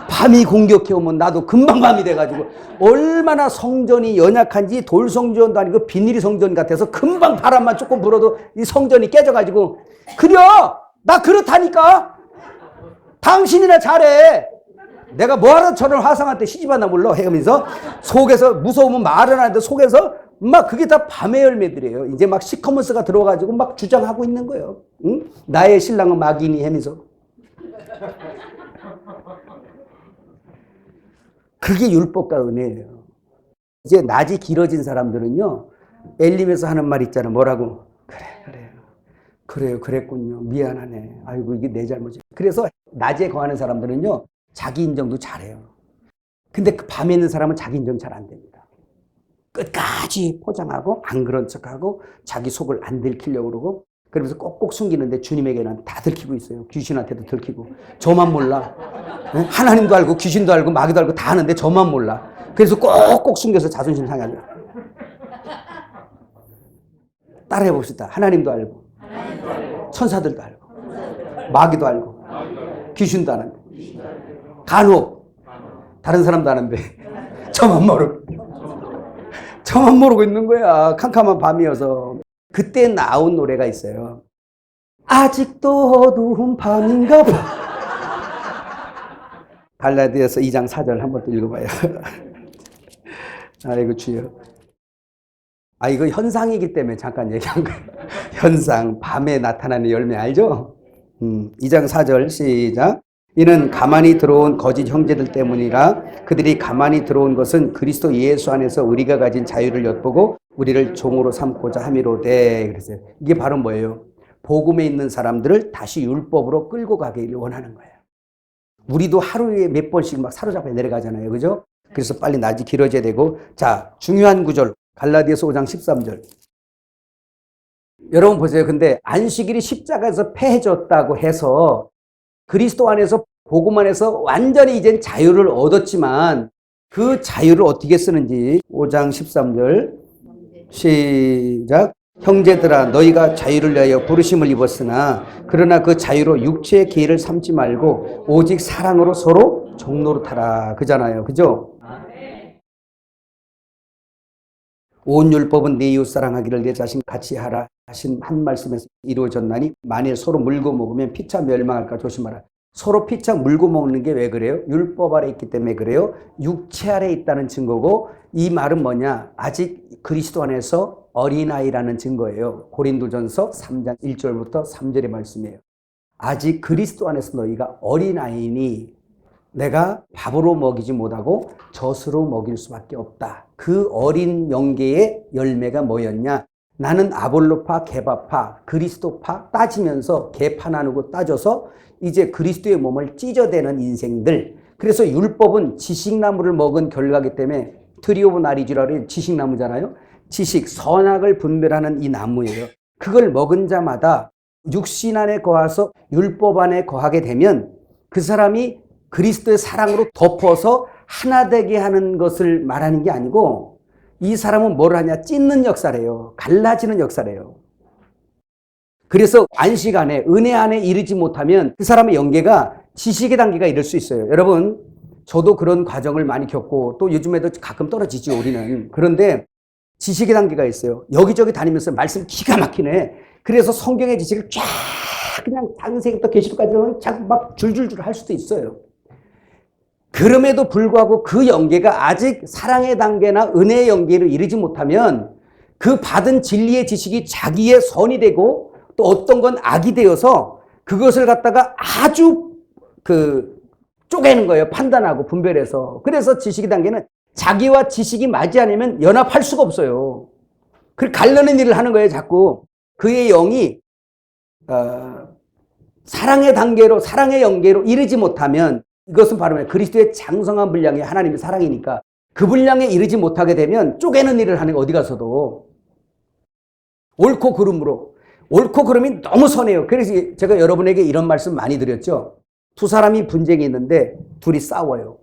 밤이 공격해 오면 나도 금방 밤이 돼가지고 얼마나 성전이 연약한지 돌 성전도 아니고 비닐 성전 같아서 금방 바람만 조금 불어도 이 성전이 깨져가지고 그려! 나 그렇다니까! 당신이나 잘해! 내가 뭐하러 저런 화상한테 시집하나 몰라 해가면서 속에서 무서우면 말을 하는데 속에서 막 그게 다 밤의 열매들이에요. 이제 막 시커먼스가 들어가지고 막 주장하고 있는 거예요. 응? 나의 신랑은 마귀니 하면서. 그게 율법과 은혜예요. 이제 낮이 길어진 사람들은요. 엘림에서 하는 말 있잖아. 뭐라고? 그래요. 그랬군요. 미안하네. 아이고 이게 내 잘못이야. 그래서 낮에 거하는 사람들은요. 자기 인정도 잘해요. 근데 그 밤에 있는 사람은 자기 인정 잘 안 됩니다. 끝까지 포장하고 안 그런 척하고 자기 속을 안 들키려고 그러고 그러면서 꼭꼭 숨기는데 주님에게는 다 들키고 있어요. 귀신한테도 들키고. 저만 몰라. 하나님도 알고 귀신도 알고 마귀도 알고 다 아는데 저만 몰라. 그래서 꼭꼭 숨겨서 자존심 상하죠. 따라해 봅시다. 하나님도 알고 천사들도 알고 마귀도 알고 귀신도 아는데 간혹 다른 사람도 아는데 저만 모르고 있는 거야. 캄캄한 밤이어서. 그때 나온 노래가 있어요. 아직도 어두운 밤인가 봐. 갈라디아서 2장 4절 한번 또 읽어봐요. 아이고 주여. 이거 현상이기 때문에 잠깐 얘기한 거예요. 현상, 밤에 나타나는 열매 알죠? 2장 4절 시작. 이는 가만히 들어온 거짓 형제들 때문이라. 그들이 가만히 들어온 것은 그리스도 예수 안에서 우리가 가진 자유를 엿보고 우리를 종으로 삼고자 함이로되. 그래서 이게 바로 뭐예요? 복음에 있는 사람들을 다시 율법으로 끌고 가기를 원하는 거예요. 우리도 하루에 몇 번씩 막 사로잡혀 내려가잖아요. 그죠? 그래서 빨리 낮이 길어져야 되고. 자, 중요한 구절. 갈라디아서 5장 13절. 여러분 보세요. 근데 안식일이 십자가에서 폐해졌다고 해서 그리스도 안에서 복음 안에서 완전히 이젠 자유를 얻었지만 그 자유를 어떻게 쓰는지 5장 13절 시작. 형제들아 너희가 자유를 위하여 부르심을 입었으나 그러나 그 자유로 육체의 기회를 삼지 말고 오직 사랑으로 서로 종노릇하라. 그잖아요. 그죠? 온 율법은 네 이웃 사랑하기를 내 자신 같이 하라 하신 한 말씀에서 이루어졌나니 만일 서로 물고 먹으면 피차 멸망할까 조심하라. 서로 피차 물고 먹는 게 왜 그래요? 율법 아래 있기 때문에 그래요. 육체 아래 있다는 증거고 이 말은 뭐냐? 아직 그리스도 안에서 어린아이라는 증거예요. 고린도전서 3장 1절부터 3절의 말씀이에요. 아직 그리스도 안에서 너희가 어린아이니 내가 밥으로 먹이지 못하고 젖으로 먹일 수밖에 없다. 그 어린 영계의 열매가 뭐였냐? 나는 아볼로파, 게바파, 그리스도파 따지면서 개파 나누고 따져서 이제 그리스도의 몸을 찢어대는 인생들. 그래서 율법은 지식나무를 먹은 결과이기 때문에 트리 오브 나리지라는 지식나무잖아요. 지식, 선악을 분별하는 이 나무예요. 그걸 먹은 자마다 육신 안에 거하서 율법 안에 거하게 되면 그 사람이 그리스도의 사랑으로 덮어서 하나 되게 하는 것을 말하는 게 아니고 이 사람은 뭘 하냐? 찢는 역사래요. 갈라지는 역사래요. 그래서 안식 안에 은혜 안에 이르지 못하면 그 사람의 영계가 지식의 단계가 이를 수 있어요. 여러분 저도 그런 과정을 많이 겪고 또 요즘에도 가끔 떨어지죠 우리는. 그런데 지식의 단계가 있어요. 여기저기 다니면서 말씀 기가 막히네. 그래서 성경의 지식을 쫙 그냥 창세기부터 계시록까지 막 줄줄줄 할 수도 있어요. 그럼에도 불구하고 그 영계가 아직 사랑의 단계나 은혜의 영계로 이르지 못하면 그 받은 진리의 지식이 자기의 선이 되고 또 어떤 건 악이 되어서 그것을 갖다가 아주 쪼개는 거예요. 판단하고 분별해서. 그래서 지식의 단계는 자기와 지식이 맞지 않으면 연합할 수가 없어요. 그 갈르는 일을 하는 거예요. 자꾸. 그의 영이 사랑의 단계로 사랑의 영계로 이르지 못하면 이것은 바로 그리스도의 장성한 분량이 하나님의 사랑이니까 그 분량에 이르지 못하게 되면 쪼개는 일을 하는 거 어디 가서도 옳고 그름으로 옳고 그름이 너무 선해요. 그래서 제가 여러분에게 이런 말씀 많이 드렸죠. 두 사람이 분쟁이 있는데 둘이 싸워요.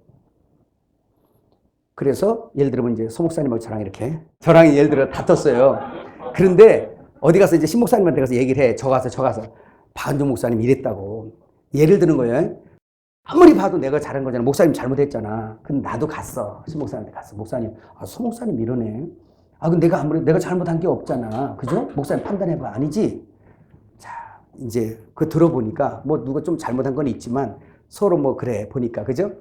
그래서 예를 들면 이제 소 목사님하고 저랑 예를 들어 다퉜어요. 그런데 어디 가서 이제 신 목사님한테 가서 얘기를 해. 저 가서 박한종 목사님 이랬다고. 예를 드는 거예요. 아무리 봐도 내가 잘한 거잖아. 목사님 잘못했잖아. 근데 나도 갔어. 신 목사님한테 갔어. 목사님, 소 목사님 이러네. 근데 내가 잘못한 게 없잖아. 그죠? 목사님 판단해봐. 아니지? 자, 이제 들어보니까 뭐 누가 좀 잘못한 건 있지만 서로 뭐 그래 보니까 그죠?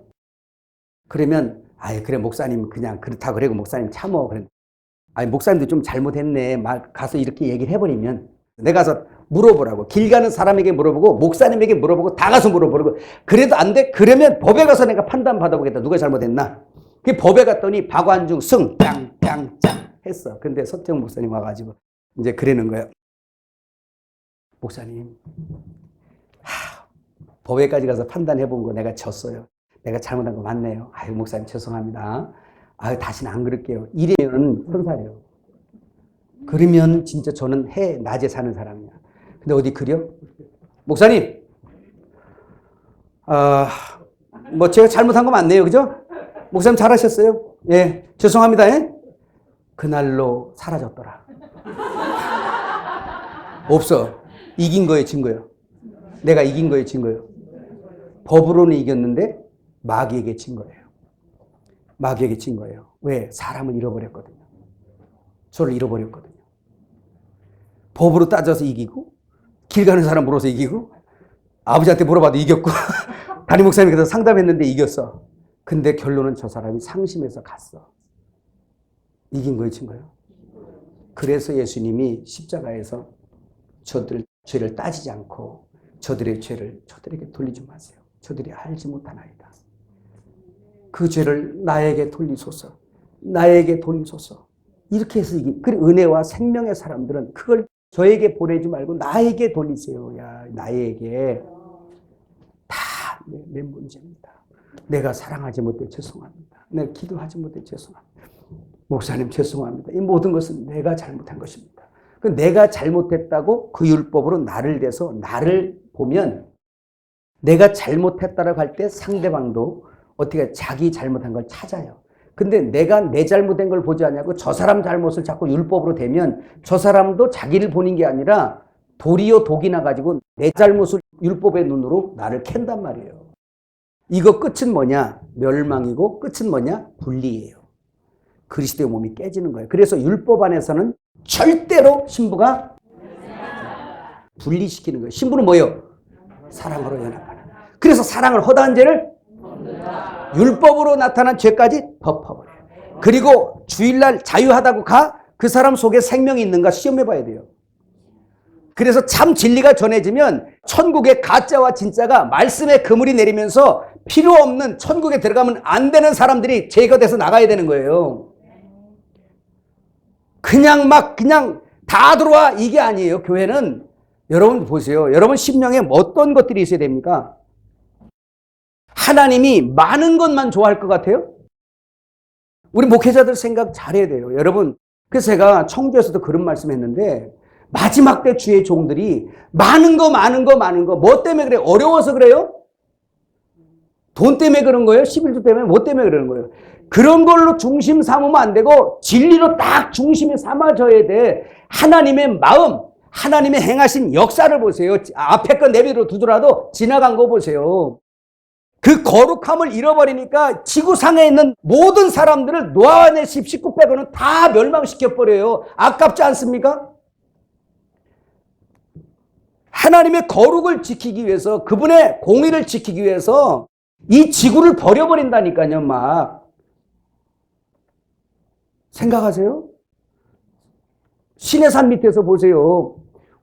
그러면 그래 목사님 그냥 그렇다 그래고 목사님 참어. 그래. 목사님도 좀 잘못했네. 가서 이렇게 얘기를 해버리면 내가 가서 물어보라고. 길 가는 사람에게 물어보고 목사님에게 물어보고 다 가서 물어보라고. 그래도 안 돼? 그러면 법에 가서 내가 판단 받아보겠다. 누가 잘못했나? 그 법에 갔더니 박완중 승 짱짱짱 했어. 근데 서태웅 목사님 와가지고 이제 그러는 거예요. 목사님, 법에까지 가서 판단해본 거 내가 졌어요. 내가 잘못한 거 맞네요. 목사님 죄송합니다. 다시는 안 그럴게요. 이래면 선사래요. 그러면 진짜 저는 낮에 사는 사람이야. 근데 어디 그려? 목사님, 뭐 제가 잘못한 거 맞네요. 그죠? 목사님 잘하셨어요? 예, 죄송합니다. 예? 그날로 사라졌더라. 없어. 이긴 거예요, 진 거예요? 내가 이긴 거예요, 진 거예요? 법으로는 이겼는데 마귀에게 진 거예요. 마귀에게 진 거예요. 왜? 사람을 잃어버렸거든요. 저를 잃어버렸거든요. 법으로 따져서 이기고, 길 가는 사람 물어서 이기고, 아버지한테 물어봐도 이겼고, 담임 목사님께서 상담했는데 이겼어. 근데 결론은 저 사람이 상심해서 갔어. 이긴 거예요, 진 거예요? 그래서 예수님이 십자가에서 저들 죄를 따지지 않고 저들의 죄를 저들에게 돌리지 마세요. 저들이 알지 못하나이다. 그 죄를 나에게 돌리소서. 나에게 돌리소서. 이렇게 해서 은혜와 생명의 사람들은 그걸 저에게 보내지 말고 나에게 돌리세요. 나에게. 다 내 문제입니다. 내가 사랑하지 못해 죄송합니다. 내가 기도하지 못해 죄송합니다. 목사님 죄송합니다. 이 모든 것은 내가 잘못한 것입니다. 내가 잘못했다고 그 율법으로 나를 대서 나를 보면 내가 잘못했다라고 할 때 상대방도 어떻게 자기 잘못한 걸 찾아요. 근데 내가 내 잘못된 걸 보지 않냐고 저 사람 잘못을 자꾸 율법으로 대면 저 사람도 자기를 보는 게 아니라 도리어 독이 나가지고 내 잘못을 율법의 눈으로 나를 캔단 말이에요. 이거 끝은 뭐냐? 멸망이고 끝은 뭐냐? 분리예요. 그리스도의 몸이 깨지는 거예요. 그래서 율법 안에서는 절대로 신부가 분리시키는 거예요. 신부는 뭐예요? 사랑으로 연합하는. 그래서 사랑을 허다한 죄를 율법으로 나타난 죄까지 덮어버려요. 그리고 주일날 자유하다고 그 사람 속에 생명이 있는가 시험해 봐야 돼요. 그래서 참 진리가 전해지면 천국의 가짜와 진짜가 말씀의 그물이 내리면서 필요 없는 천국에 들어가면 안 되는 사람들이 제거돼서 나가야 되는 거예요. 그냥 다 들어와 이게 아니에요. 교회는 여러분 보세요. 여러분 심령에 어떤 것들이 있어야 됩니까? 하나님이 많은 것만 좋아할 것 같아요? 우리 목회자들 생각 잘해야 돼요. 여러분, 그래서 제가 청주에서도 그런 말씀했는데 마지막 때 주의 종들이 많은 거 뭐 때문에 그래요? 어려워서 그래요? 돈 때문에 그런 거예요? 11조 때문에? 뭐 때문에 그러는 거예요? 그런 걸로 중심 삼으면 안 되고 진리로 딱 중심에 삼아져야 돼. 하나님의 마음, 하나님의 행하신 역사를 보세요. 앞에 거 내비로 두더라도 지나간 거 보세요. 그 거룩함을 잃어버리니까 지구상에 있는 모든 사람들을 노아의 집 식구 빼고는 다 멸망시켜버려요. 아깝지 않습니까? 하나님의 거룩을 지키기 위해서, 그분의 공의를 지키기 위해서 이 지구를 버려버린다니까요. 막 생각하세요? 시내산 밑에서 보세요.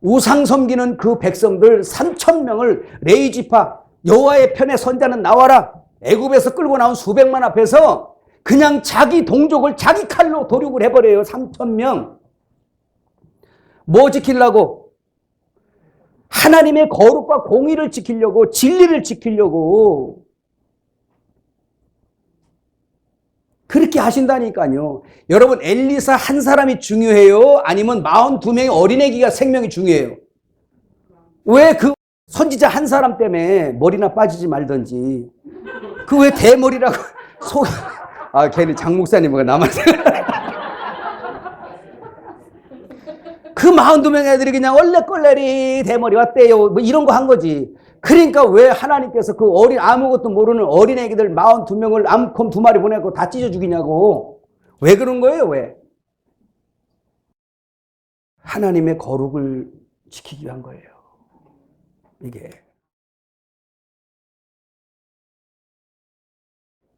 우상 섬기는 그 백성들 3,000명을 레위지파 여호와의 편에 선자는 나와라. 애굽에서 끌고 나온 수백만 앞에서 그냥 자기 동족을 자기 칼로 도륙을 해버려요. 3,000명. 뭐 지키려고? 하나님의 거룩과 공의를 지키려고, 진리를 지키려고 그렇게 하신다니까요. 여러분, 엘리사 한 사람이 중요해요? 아니면 42명의 어린애기가 생명이 중요해요? 왜 그 선지자 한 사람 때문에 머리나 빠지지 말든지. 그 왜 대머리라고 괜히 장 목사님과 나만. 그 42명 애들이 그냥 얼레꼴레리 대머리 왔대요. 뭐 이런 거 한 거지. 그러니까 왜 하나님께서 그 아무것도 모르는 어린 애기들 42명을 암컷 2마리 보내고 다 찢어 죽이냐고. 왜 그런 거예요, 왜? 하나님의 거룩을 지키기 위한 거예요. 이게.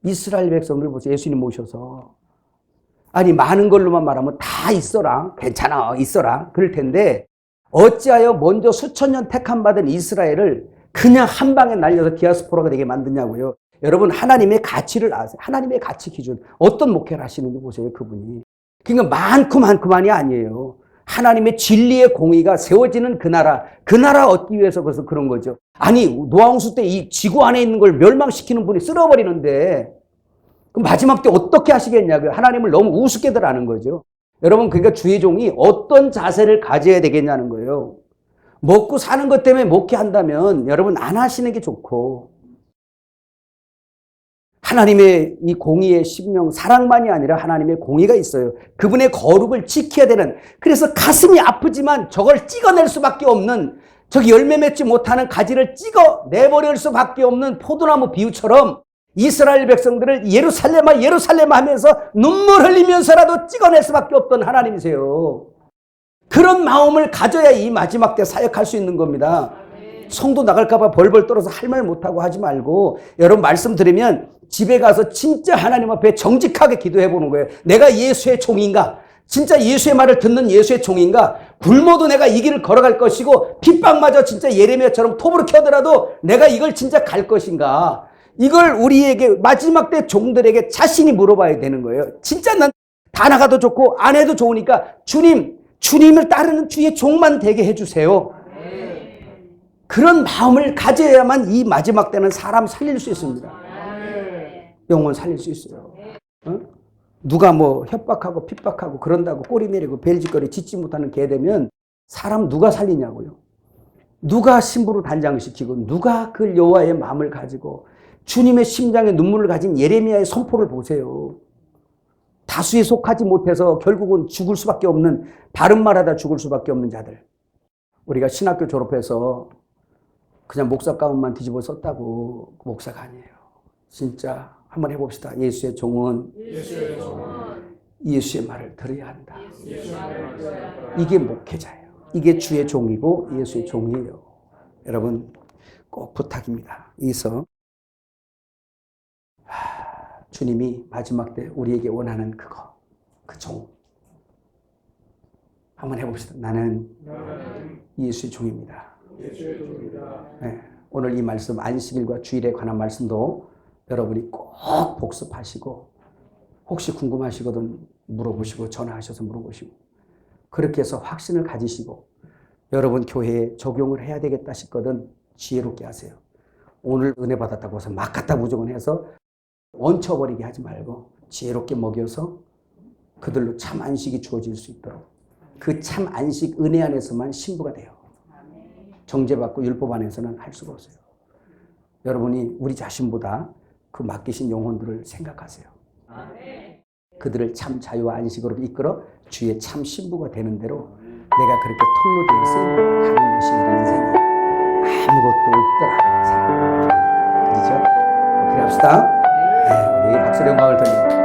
이스라엘 백성들 보세요. 예수님 모셔서. 아니, 많은 걸로만 말하면 다 있어라. 괜찮아, 있어라. 그럴 텐데, 어찌하여 먼저 수천 년 택함 받은 이스라엘을 그냥 한 방에 날려서 디아스포라가 되게 만드냐고요. 여러분, 하나님의 가치를 아세요? 하나님의 가치 기준. 어떤 목회를 하시는지 보세요, 그분이. 그러니까 많고만이 아니에요. 하나님의 진리의 공의가 세워지는 그 나라 얻기 위해서 그래서 그런 거죠. 아니, 노아홍수 때 이 지구 안에 있는 걸 멸망시키는 분이 쓸어버리는데, 그럼 마지막 때 어떻게 하시겠냐고요. 하나님을 너무 우습게들 하는 거죠. 여러분, 그러니까 주의 종이 어떤 자세를 가져야 되겠냐는 거예요. 먹고 사는 것 때문에 목회한다면 여러분 안 하시는 게 좋고, 하나님의 이 공의의 심령, 사랑만이 아니라 하나님의 공의가 있어요. 그분의 거룩을 지켜야 되는, 그래서 가슴이 아프지만 저걸 찍어낼 수밖에 없는, 저기 열매 맺지 못하는 가지를 찍어내버릴 수밖에 없는 포도나무 비유처럼 이스라엘 백성들을 예루살렘아 하면서 눈물 흘리면서라도 찍어낼 수밖에 없던 하나님이세요. 그런 마음을 가져야 이 마지막 때 사역할 수 있는 겁니다. 성도 나갈까봐 벌벌 떨어서 할 말 못하고 하지 말고, 여러분 말씀드리면 집에 가서 진짜 하나님 앞에 정직하게 기도해 보는 거예요. 내가 예수의 종인가? 진짜 예수의 말을 듣는 예수의 종인가? 굶어도 내가 이 길을 걸어갈 것이고, 핍박마저 진짜 예레미야처럼 톱으로 켜더라도 내가 이걸 진짜 갈 것인가? 이걸 우리에게 마지막 때 종들에게 자신이 물어봐야 되는 거예요. 진짜 난 다 나가도 좋고 안 해도 좋으니까 주님을 따르는 주의 종만 되게 해주세요. 그런 마음을 가져야만 이 마지막 때는 사람 살릴 수 있습니다. 영혼 살릴 수 있어요. 누가 뭐 협박하고 핍박하고 그런다고 꼬리 내리고 벨짓거리 짖지 못하는 개 되면 사람 누가 살리냐고요. 누가 신부로 단장시키고 누가 그 여호와의 마음을 가지고 주님의 심장에 눈물을 가진 예레미야의 선포를 보세요. 다수에 속하지 못해서 결국은 죽을 수밖에 없는, 바른 말하다 죽을 수밖에 없는 자들. 우리가 신학교 졸업해서 그냥 목사 가운만 뒤집어 썼다고 목사가 아니에요. 진짜 한번 해봅시다. 예수의 종은 예수의 말을 들어야 한다. 이게 목회자예요. 이게 주의 종이고 예수의 종이에요. 여러분 꼭 부탁입니다. 이서 주님이 마지막 때 우리에게 원하는 그거, 그 종. 한번 해봅시다. 나는 예수의 종입니다. 네, 오늘 이 말씀 안식일과 주일에 관한 말씀도 여러분이 꼭 복습하시고, 혹시 궁금하시거든 물어보시고 전화하셔서 물어보시고, 그렇게 해서 확신을 가지시고 여러분 교회에 적용을 해야 되겠다 싶거든 지혜롭게 하세요. 오늘 은혜 받았다고 해서 막 갖다 무조건 해서 얹혀버리게 하지 말고 지혜롭게 먹여서 그들로 참 안식이 주어질 수 있도록, 그 참 안식 은혜 안에서만 신부가 돼요. 정죄받고 율법 안에서는 할 수가 없어요. 여러분이 우리 자신보다 그 맡기신 영혼들을 생각하세요. 그들을 참 자유와 안식으로 이끌어 주의 참 신부가 되는 대로 내가 그렇게 통로되어 쓰임을 가는 것이 우리 인생이 아무것도 없더라. 사랑하는 편이. 그렇죠? 그래 합시다. 네, 우리 박수의 영광을 돌리고